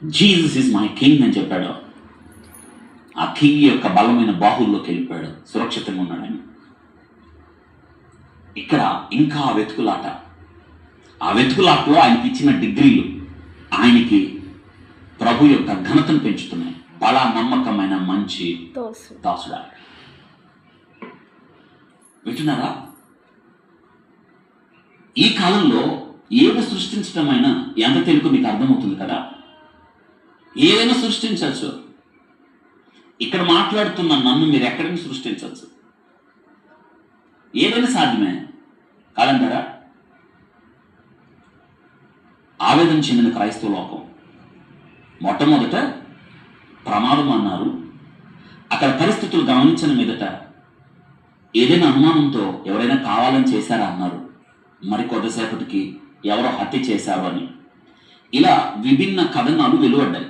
Jesus is my king అని చెప్పాడు. ఆ కింగ్ యొక్క బలమైన బాహుల్లోకి వెళ్ళిపోయాడు, సురక్షితంగా ఉన్నాడు ఆయన. ఇక్కడ ఇంకా వెతుకులాట. ఆ వెతుకులాటలో ఆయనకి ఇచ్చిన డిగ్రీలు ఆయనకి ప్రభు యొక్క ఘనతను పెంచుతున్నాయి. బల నమ్మకమైన మంచి దాసుడా. వింటున్నారా? ఈ కాలంలో ఏది సృష్టించడమైనా ఎంత తెలుగు మీకు అర్థమవుతుంది కదా. ఏదైనా సృష్టించవచ్చు. ఇక్కడ మాట్లాడుతున్న నన్ను మీరు ఎక్కడైనా సృష్టించవచ్చు. ఏదైనా సాధ్యమే కాదంటారా? ఆవేదన చెందిన క్రైస్తవ లోకం మొట్టమొదట ప్రమాదం అన్నారు. అక్కడ పరిస్థితులు గమనించిన మీదట ఏదైనా అనుమానంతో ఎవరైనా కావాలని చేశారా అన్నారు. మరి కొద్దిసేపటికి ఎవరో హత్య చేశారు అని. ఇలా విభిన్న కథనాలు వెలువడ్డాయి.